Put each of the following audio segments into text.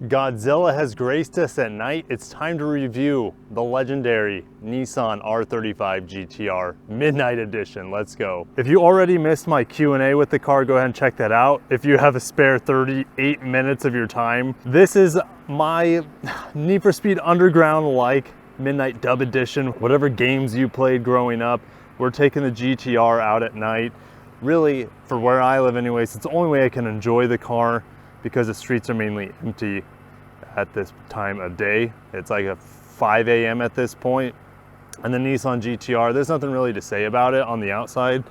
Godzilla has graced us at night. It's time to review the legendary Nissan R35 GT-R Midnight Edition. Let's go. If you already missed my Q&A with the car, go ahead and check that out. If you have a spare 38 minutes of your time, this is my Need for Speed Underground-like Midnight Dub Edition. Whatever games you played growing up, we're taking the GT-R out at night. Really, for where I live anyways, it's the only way I can enjoy the car, because the streets are mainly empty at this time of day. It's like a 5 a.m. at this point. And the Nissan GT-R, there's nothing really to say about it on the outside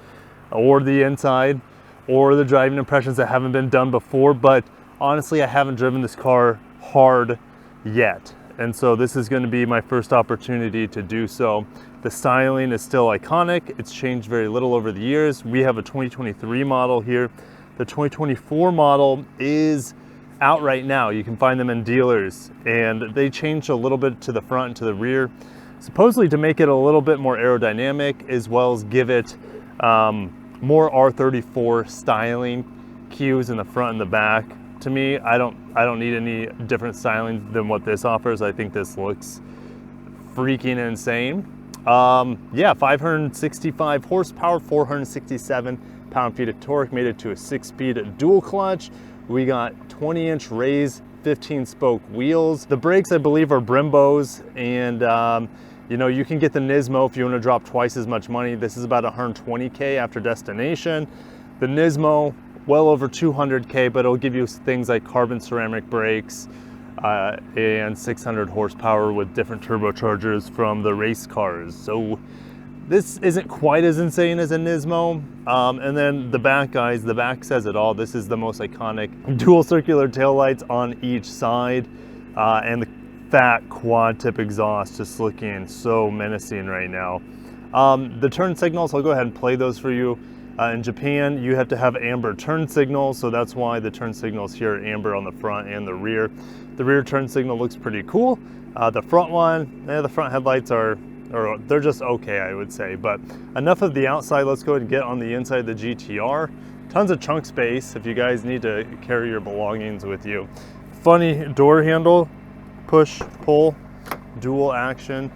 or the inside or the driving impressions that haven't been done before. But honestly, I haven't driven this car hard yet. And so this is going to be my first opportunity to do so. The styling is still iconic. It's changed very little over the years. We have a 2023 model here. The 2024 model is out right now. You can find them in dealers, and they changed a little bit to the front and to the rear, supposedly to make it a little bit more aerodynamic, as well as give it more R34 styling cues in the front and the back. To me, I don't need any different styling than what this offers. I think this looks freaking insane. Yeah, 565 horsepower, 467 pound-feet of torque, made it to a 6-speed dual clutch. We got 20-inch raised 15-spoke wheels. The brakes, I believe, are Brimbos, and you know, you can get the Nismo if you want to drop twice as much money. This is about 120K after destination. The Nismo, well over 200K, but it'll give you things like carbon ceramic brakes and 600 horsepower with different turbochargers from the race cars. So this isn't quite as insane as a Nismo. And then the back, guys, the back says it all. This is the most iconic dual circular taillights on each side, and the fat quad tip exhaust just looking so menacing right now. The turn signals, I'll go ahead and play those for you. In Japan, you have to have amber turn signals, so that's why the turn signals here are amber on the front and the rear. The rear turn signal looks pretty cool. The front one, the front headlights they're just okay, I would say. But enough of the outside, let's go ahead and get on the inside of the GT-R. Tons of trunk space if you guys need to carry your belongings with you. Funny door handle, push, pull, dual action,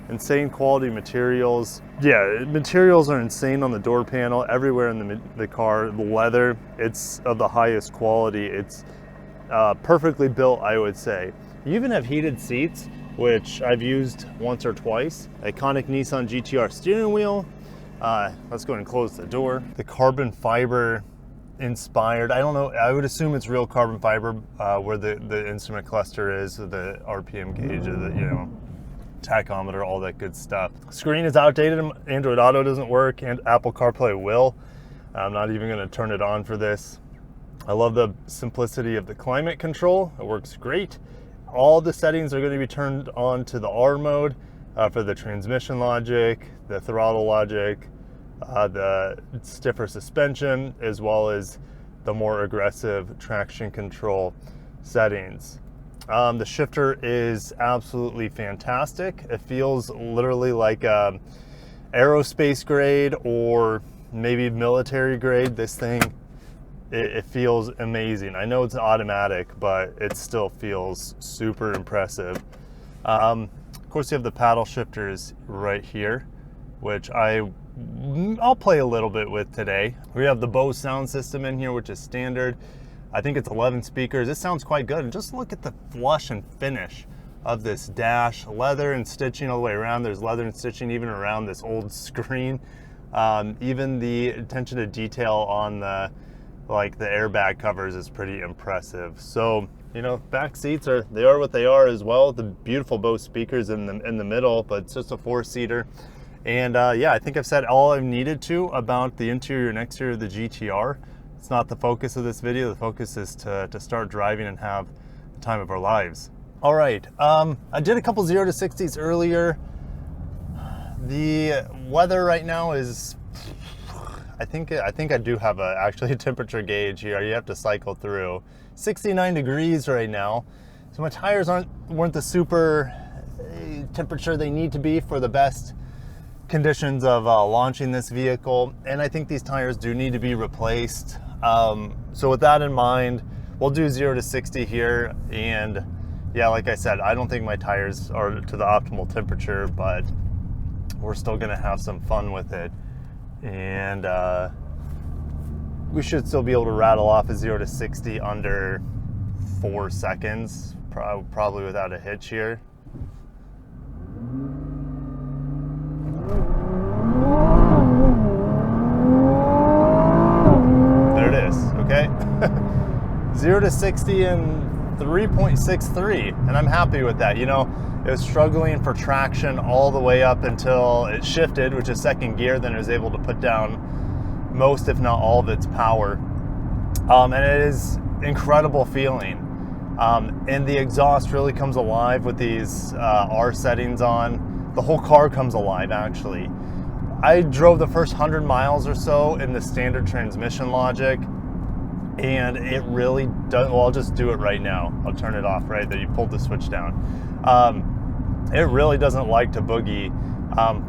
insane quality materials. Yeah, materials are insane on the door panel, everywhere in the car. The leather, it's of the highest quality. It's perfectly built, I would say. You even have heated seats, which I've used once or twice. Iconic Nissan GT-R steering wheel. Let's go ahead and close the door. The carbon fiber inspired, I don't know, I would assume it's real carbon fiber, where the instrument cluster is, the RPM gauge, the, you know, tachometer, all that good stuff. Screen is outdated. Android Auto doesn't work, and Apple CarPlay will. I'm not even going to turn it on for this. I love the simplicity of the climate control. It works great. All the settings are going to be turned on to the R mode for the transmission logic, the throttle logic, the stiffer suspension, as well as the more aggressive traction control settings. The shifter is absolutely fantastic. It feels literally like aerospace grade or maybe military grade. This thing, it feels amazing. I know it's automatic, but it still feels super impressive. Of course, you have the paddle shifters right here, which I'll play a little bit with today. We have the Bose sound system in here, which is standard. I think it's 11 speakers. It sounds quite good. And just look at the flush and finish of this dash. Leather and stitching all the way around. There's leather and stitching even around this old screen. Even the attention to detail on the airbag covers is pretty impressive. So, you know, back seats are what they are as well. The beautiful Bose speakers in the middle, but it's just a 4-seater. And yeah, I think I've said all I've needed to about the interior and exterior of the GT-R. It's not the focus of this video. The focus is to start driving and have the time of our lives. All right, I did a couple 0 to 60s earlier. The weather right now is, I think I do have actually a temperature gauge here. You have to cycle through. 69 degrees right now. So my tires weren't the super temperature they need to be for the best conditions of launching this vehicle, and I think these tires do need to be replaced. So with that in mind, we'll do 0 to 60 here. And yeah, like I said, I don't think my tires are to the optimal temperature, but we're still gonna have some fun with it. And we should still be able to rattle off a 0 to 60 under 4 seconds, probably without a hitch here. There it is, okay? 0 to 60 in 3.63, and I'm happy with that. You know, it was struggling for traction all the way up until it shifted, which is second gear, then it was able to put down most, if not all, of its power. And it is incredible feeling. And the exhaust really comes alive with these R settings on. The whole car comes alive, actually. I drove the first 100 miles or so in the standard transmission logic, and it really does. Well, I'll just do it right now. I'll turn it off right there. You pulled the switch down. It really doesn't like to boogie.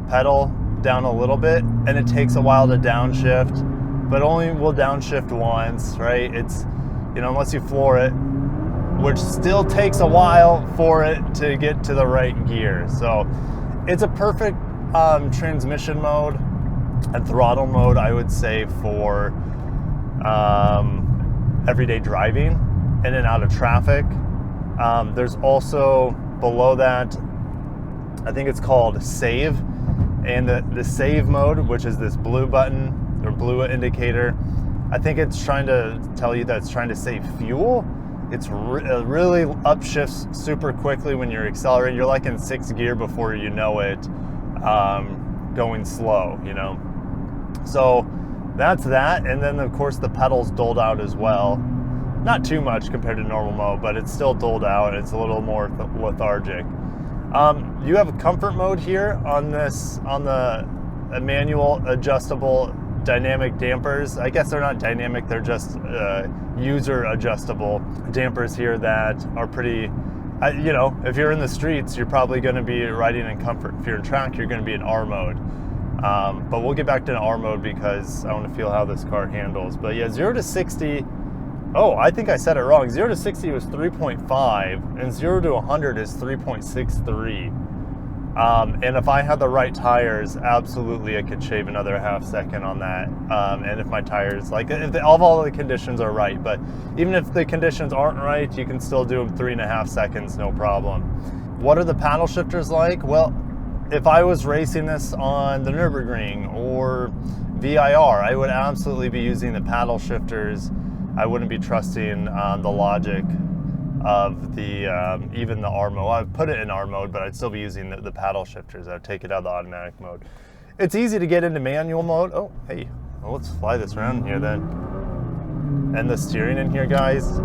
Pedal down a little bit, and it takes a while to downshift, but only will downshift once, right? It's, you know, unless you floor it, which still takes a while for it to get to the right gear. So it's a perfect transmission mode and throttle mode, I would say, for everyday driving in and out of traffic. There's also below that, I think it's called save, and the save mode, which is this blue button or blue indicator, I think it's trying to tell you that it's trying to save fuel. It's really upshifts super quickly when you're accelerating. You're like in 6th gear before you know it, going slow, you know. So that's that, and then of course the pedals doled out as well. Not too much compared to normal mode, but it's still doled out. It's a little more lethargic. You have a comfort mode here on this, on the manual adjustable dynamic dampers. I guess they're not dynamic, they're just user adjustable dampers here that are pretty, you know, if you're in the streets, you're probably going to be riding in comfort. If you're in track, you're going to be in R mode. But we'll get back to R mode because I want to feel how this car handles. But yeah, 0 to 60, oh, I think I said it wrong. 0 to 60 was 3.5, and 0 to 100 is 3.63. And if I had the right tires, absolutely I could shave another half second on that. And if my tires, like, if all the conditions are right, but even if the conditions aren't right, you can still do them 3.5 seconds, no problem. What are the paddle shifters like? Well, if I was racing this on the Nürburgring or VIR, I would absolutely be using the paddle shifters. I wouldn't be trusting the logic of the even the R mode. I'd put it in R mode, but I'd still be using the paddle shifters. I'd take it out of the automatic mode. It's easy to get into manual mode. Oh, hey, well, let's fly this around here then. And the steering in here, guys.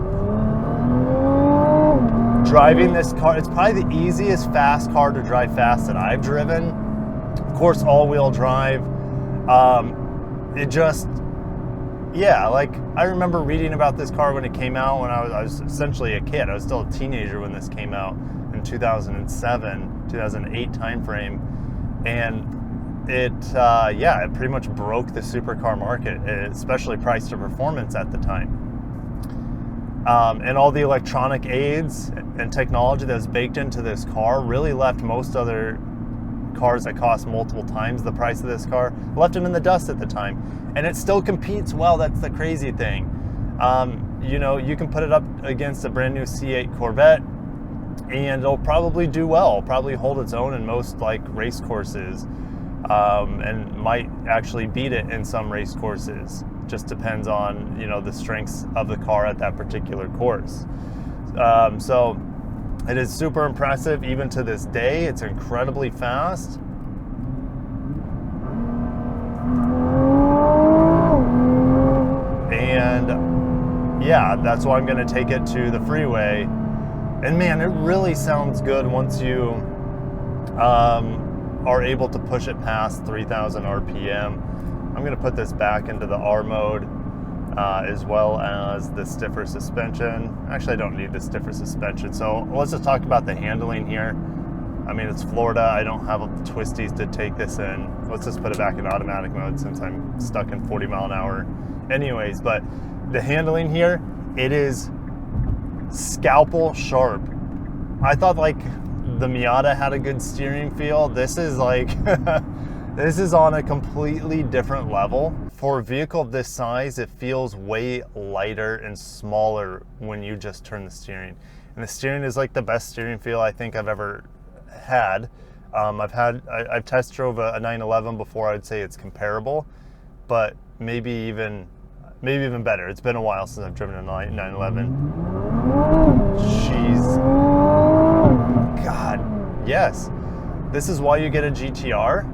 Driving this car, it's probably the easiest fast car to drive fast that I've driven. Of course, all-wheel drive. It just, yeah, like, I remember reading about this car when it came out when I was essentially a kid. I was still a teenager when this came out in 2007, 2008 timeframe. And it, yeah, it pretty much broke the supercar market, especially price to performance at the time. And all the electronic aids and technology that was baked into this car really left most other cars that cost multiple times the price of this car, left them in the dust at the time. And it still competes well. That's the crazy thing. You know, you can put it up against a brand new C8 Corvette and it'll probably do well, probably hold its own in most like race courses, and might actually beat it in some race courses. Just depends on, you know, the strengths of the car at that particular course. So it is super impressive even to this day. It's incredibly fast. And yeah, that's why I'm going to take it to the freeway. And man, it really sounds good once you are able to push it past 3,000 RPM. I'm going to put this back into the R mode, as well as the stiffer suspension. Actually, I don't need the stiffer suspension. So let's just talk about the handling here. I mean, it's Florida. I don't have twisties to take this in. Let's just put it back in automatic mode since I'm stuck in 40 mile an hour anyways. But the handling here, it is scalpel sharp. I thought like the Miata had a good steering feel. This is like, this is on a completely different level. For a vehicle of this size, it feels way lighter and smaller when you just turn the steering. And the steering is like the best steering feel I think I've ever had. I've test drove a 911 before. I'd say it's comparable, but maybe even better. It's been a while since I've driven a 911. Jeez. God, yes. This is why you get a GT-R.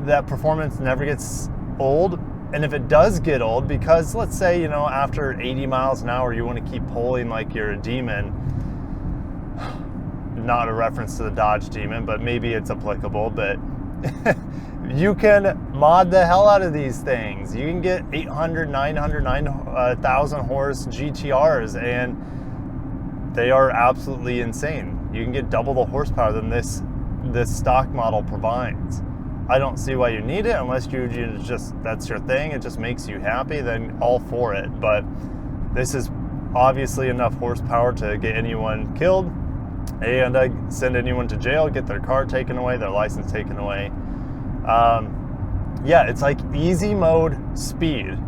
That performance never gets old. And if it does get old, because let's say, you know, after 80 miles an hour, you want to keep pulling like you're a demon. Not a reference to the Dodge Demon, but maybe it's applicable, but you can mod the hell out of these things. You can get 800, 900, 9,000 horse GT-Rs, and they are absolutely insane. You can get double the horsepower than this stock model provides. I don't see why you need it unless you just, that's your thing, it just makes you happy, then all for it. But this is obviously enough horsepower to get anyone killed and send anyone to jail, get their car taken away, their license taken away. Yeah, it's like easy mode speed.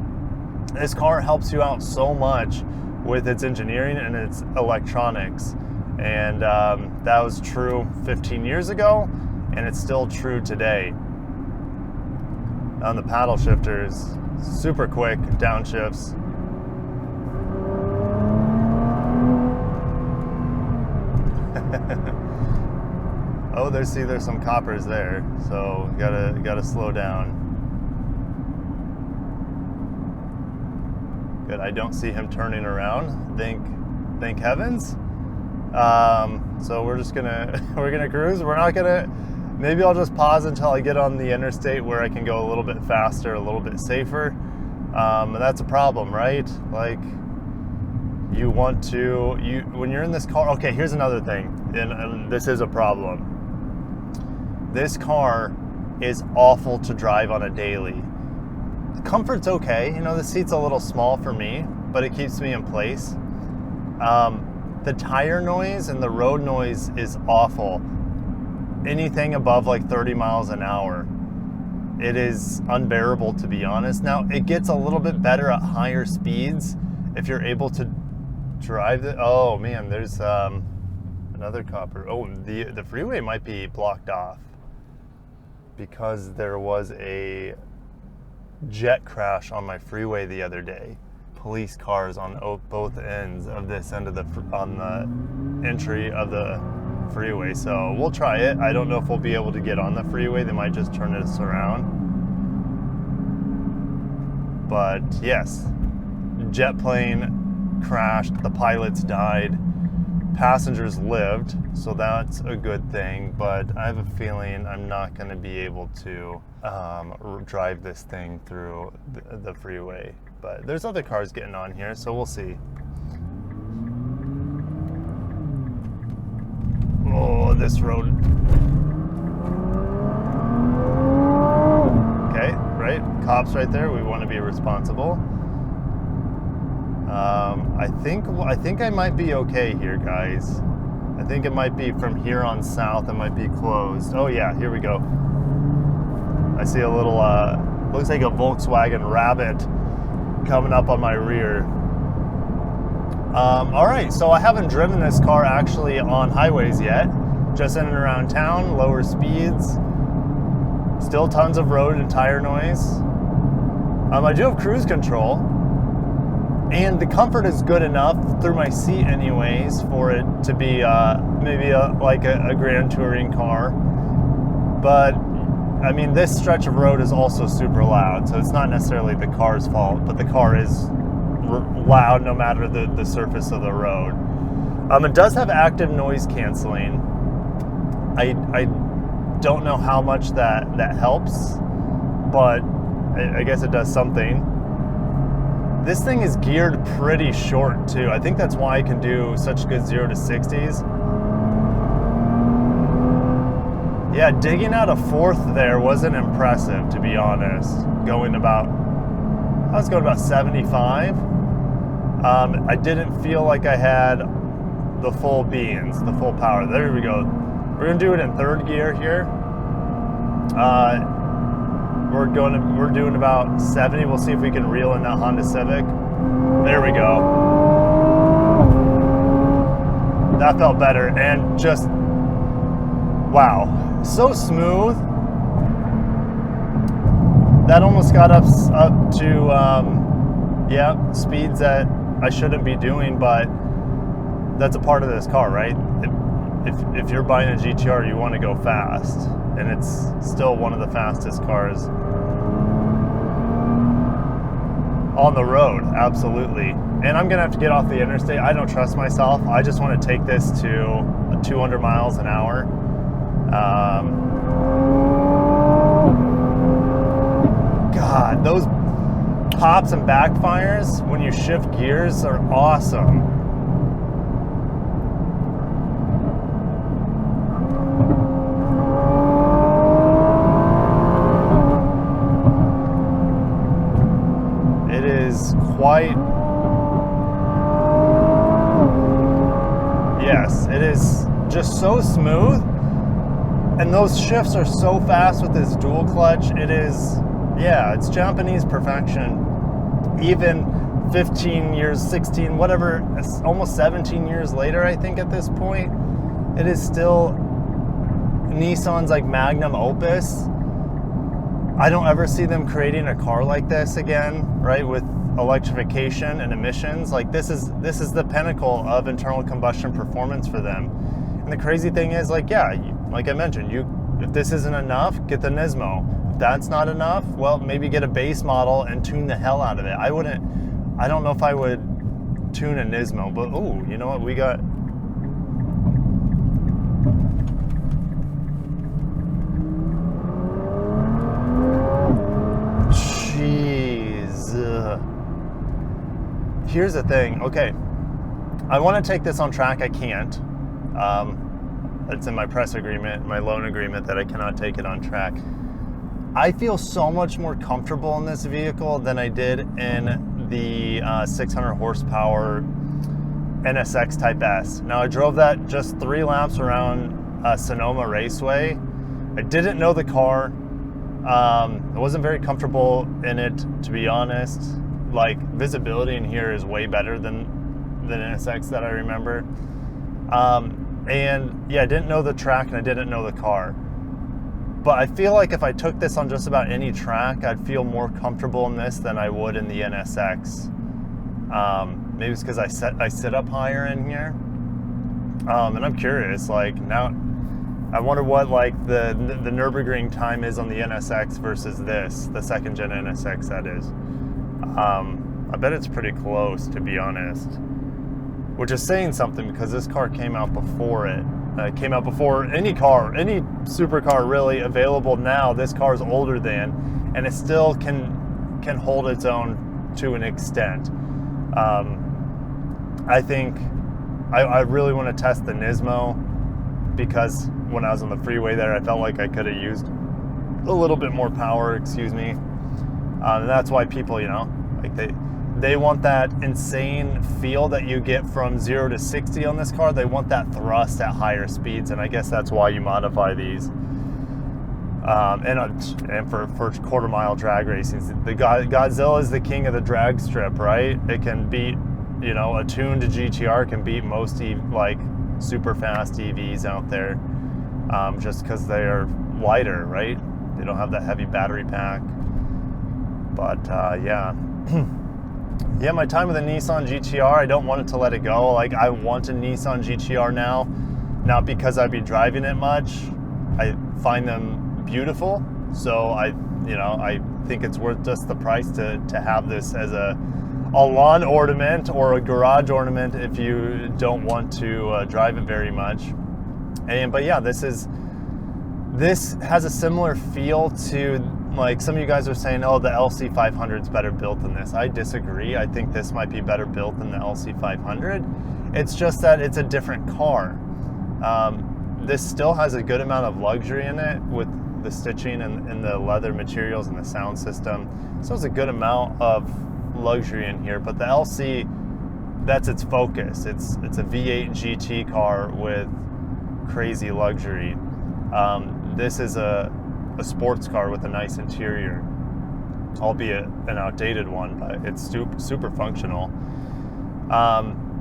This car helps you out so much with its engineering and its electronics. And that was true 15 years ago, and it's still true today. On the paddle shifters, super quick downshifts. Oh, there's some coppers there, so gotta slow down. Good, I don't see him turning around. Thank heavens. So we're just gonna cruise. We're not gonna. Maybe I'll just pause until I get on the interstate where I can go a little bit faster, a little bit safer. And that's a problem, right? Like, you want to, when you're in this car, okay, here's another thing, and this is a problem. This car is awful to drive on a daily. The comfort's okay, you know, the seat's a little small for me, but it keeps me in place. The tire noise and the road noise is awful. Anything above like 30 miles an hour, it is unbearable, to be honest. Now, it gets a little bit better at higher speeds if you're able to drive it. Oh man, there's another copper. Oh, the freeway might be blocked off because there was a jet crash on my freeway the other day. Police cars on both ends of this end of on the entry of the freeway, so we'll try it. I don't know if we'll be able to get on the freeway. They might just turn us around. But yes, jet plane crashed, the pilots died, passengers lived, so that's a good thing, but I have a feeling I'm not going to be able to drive this thing through the freeway. But there's other cars getting on here, so we'll see. Oh, this road. Okay, right? Cops right there. We want to be responsible. I think I might be okay here, guys. I think it might be from here on south. It might be closed. Oh yeah, here we go. I see a little, looks like a Volkswagen Rabbit coming up on my rear. All right, so I haven't driven this car actually on highways yet, just in and around town, lower speeds, still tons of road and tire noise. I do have cruise control, and the comfort is good enough through my seat anyways for it to be maybe like a Grand Touring car. But I mean, this stretch of road is also super loud, so it's not necessarily the car's fault, but the car is loud no matter the surface of the road. It does have active noise canceling. I don't know how much that helps, but I guess it does something. This thing is geared pretty short too. I think that's why I can do such good 0 to 60s. Yeah, digging out a fourth there wasn't impressive, to be honest. I was going about 75. I didn't feel like I had the full beans, the full power. There we go. We're gonna do it in third gear here. We're doing about 70. We'll see if we can reel in that Honda Civic. There we go. That felt better, and just, wow, so smooth. That almost got us up to, yeah, speeds that I shouldn't be doing, but that's a part of this car, right? If you're buying a GT-R, you want to go fast, and it's still one of the fastest cars on the road, absolutely. And I'm gonna have to get off the interstate. I don't trust myself. I just want to take this to 200 miles an hour. God, those pops and backfires when you shift gears are awesome. It is quite, yes, it is just so smooth, and those shifts are so fast with this dual clutch. It is, yeah, it's Japanese perfection. Even 15 years, 16, whatever, almost 17 years later, I think at this point, it is still Nissan's like magnum opus. I don't ever see them creating a car like this again, right? With electrification and emissions. Like this is the pinnacle of internal combustion performance for them. And the crazy thing is, like, yeah, like I mentioned, if this isn't enough, get the Nismo. If that's not enough, well, maybe get a base model and tune the hell out of it. I don't know if I would tune a Nismo, but oh, you know what, we got. Here's the thing, okay, I want to take this on track. I can't. It's in my press agreement, my loan agreement, that I cannot take it on track. I feel so much more comfortable in this vehicle than I did in the 600 horsepower NSX Type S. Now, I drove that just 3 laps around Sonoma Raceway. I didn't know the car. I wasn't very comfortable in it, to be honest. Like, visibility in here is way better than NSX that I remember. And yeah, I didn't know the track and I didn't know the car. But I feel like if I took this on just about any track, I'd feel more comfortable in this than I would in the NSX. Maybe it's because I sit up higher in here. And I'm curious, like, now I wonder what like the Nürburgring time is on the NSX versus this, the 2nd gen NSX that is. I bet it's pretty close, to be honest, which is saying something because this car came out before it. Came out before any car, any supercar really available now. This car is older than, and it still can hold its own to an extent. I think I really want to test the Nismo, because when I was on the freeway there, I felt like I could have used a little bit more power, excuse me. And that's why people, you know, like they want that insane feel that you get from 0 to 60 on this car. They want that thrust at higher speeds, and I guess that's why you modify these. And for quarter mile drag racing, the Godzilla is the king of the drag strip, right? It can beat, you know, a tuned GT-R can beat most like super fast EVs out there, just because they are lighter, right? They don't have that heavy battery pack. But yeah. Yeah, my time with the Nissan GT-R, I don't want it to let it go. Like, I want a Nissan GT-R now, not because I'd be driving it much. I find them beautiful, so I think it's worth just the price to have this as a lawn ornament or a garage ornament if you don't want to drive it very much. But yeah, this has a similar feel to, like, some of you guys are saying, oh, the LC500 is better built than this. I disagree. I think this might be better built than the LC500. It's just that it's a different car. This still has a good amount of luxury in it with the stitching and the leather materials and the sound system. So it's a good amount of luxury in here, but the LC that's its focus. It's a V8 GT car with crazy luxury. This is a sports car with a nice interior, albeit an outdated one, but it's super functional.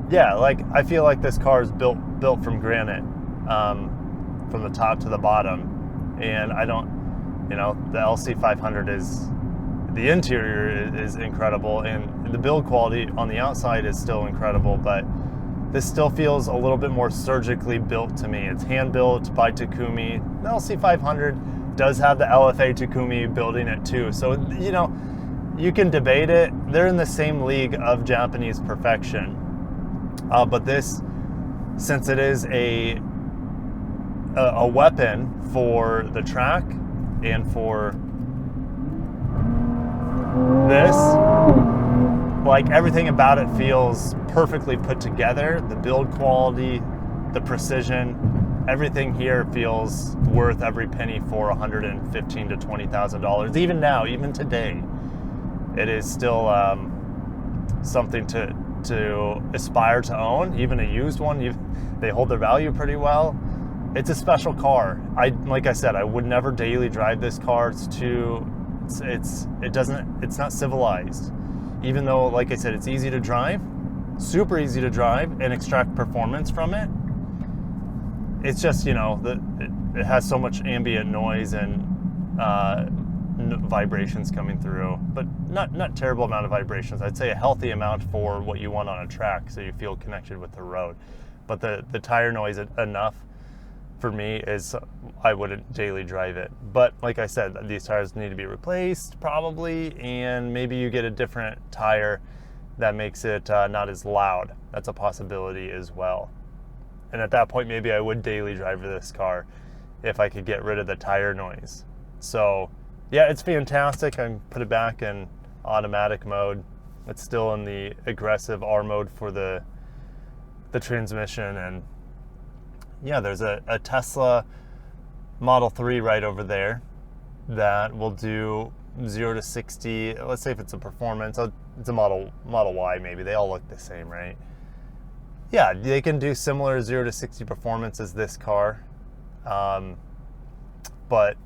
Yeah, like I feel like this car is built from granite, from the top to the bottom, and I don't, you know, the LC500 is, the interior is incredible, and the build quality on the outside is still incredible, but this still feels a little bit more surgically built to me. It's hand built by Takumi. The LC500 does have the LFA Takumi building it too, so you know, you can debate it. They're in the same league of Japanese perfection. But this, since it is a weapon for the track and for this, like everything about it feels perfectly put together. The build quality, the precision, everything here feels worth every penny for $115,000 to $20,000. Even now, even today, it is still something to aspire to own. Even a used one, they hold their value pretty well. It's a special car. Like I said, I would never daily drive this car. It's not civilized. Even though, like I said, it's easy to drive, super easy to drive and extract performance from it. It's just, you know, it has so much ambient noise and vibrations coming through, but not terrible amount of vibrations. I'd say a healthy amount for what you want on a track, so you feel connected with the road. But the tire noise enough for me is I wouldn't daily drive it. But like I said, these tires need to be replaced probably, and maybe you get a different tire that makes it not as loud. That's a possibility as well. And at that point, maybe I would daily drive this car if I could get rid of the tire noise. So yeah, it's fantastic. I can put it back in automatic mode. It's still in the aggressive R mode for the transmission. And yeah, there's a Tesla Model 3 right over there that will do 0 to 60. Let's say if it's a performance, it's a Model Y maybe. They all look the same, right? Yeah, they can do similar 0 to 60 performance as this car, but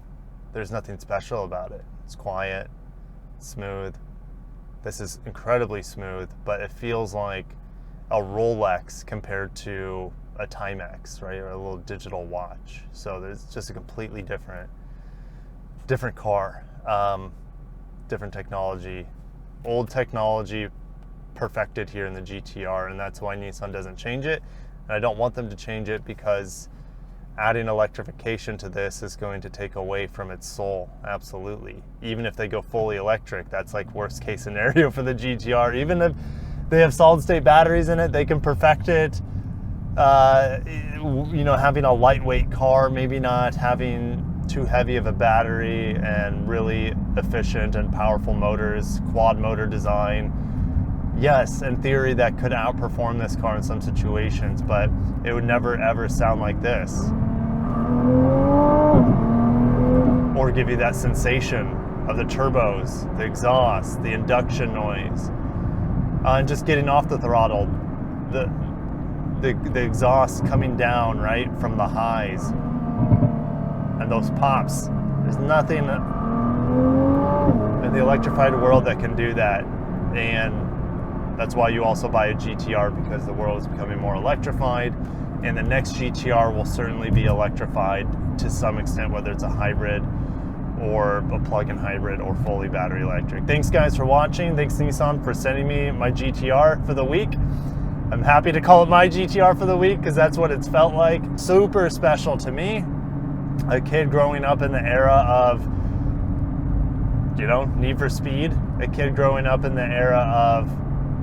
there's nothing special about it. It's quiet, smooth. This is incredibly smooth, but it feels like a Rolex compared to a Timex, right? Or a little digital watch. So there's just a completely different car, different technology, old technology perfected here in the GT-R, and that's why Nissan doesn't change it. And I don't want them to change it because adding electrification to this is going to take away from its soul. Absolutely. Even if they go fully electric, that's like worst case scenario for the GT-R. Even if they have solid state batteries in it, they can perfect it. You know, having a lightweight car, maybe not having too heavy of a battery, and really efficient and powerful motors, quad motor design. Yes, in theory that could outperform this car in some situations, but it would never ever sound like this, or give you that sensation of the turbos, the exhaust, the induction noise, and just getting off the throttle, the exhaust coming down right from the highs, and those pops. There's nothing in the electrified world that can do that, and that's why you also buy a GT-R, because the world is becoming more electrified, and the next GT-R will certainly be electrified to some extent, whether it's a hybrid or a plug-in hybrid or fully battery electric. Thanks guys for watching. Thanks Nissan for sending me my GT-R for the week. I'm happy to call it my GT-R for the week because that's what it's felt like. Super special to me. A kid growing up in the era of, you know, Need for Speed. A kid growing up in the era of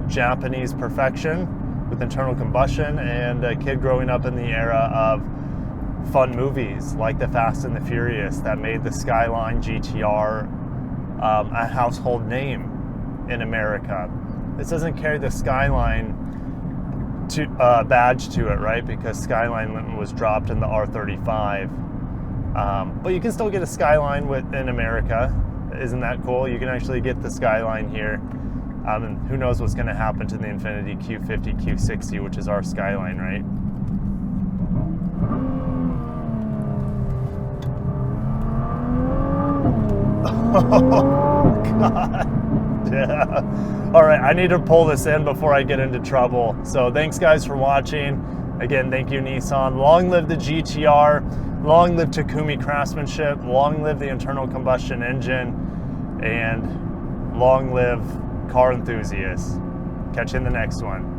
Japanese perfection with internal combustion, and a kid growing up in the era of fun movies like the Fast and the Furious that made the Skyline GT-R a household name in America. This doesn't carry the Skyline badge to it, right? Because Skyline was dropped in the R35. But you can still get a Skyline in America. Isn't that cool? You can actually get the Skyline here. And who knows what's going to happen to the Infiniti Q50, Q60, which is our Skyline, right? Oh, God. Yeah. All right, I need to pull this in before I get into trouble. So thanks, guys, for watching. Again, thank you, Nissan. Long live the GT-R. Long live Takumi craftsmanship. Long live the internal combustion engine. And long live car enthusiasts. Catch you in the next one.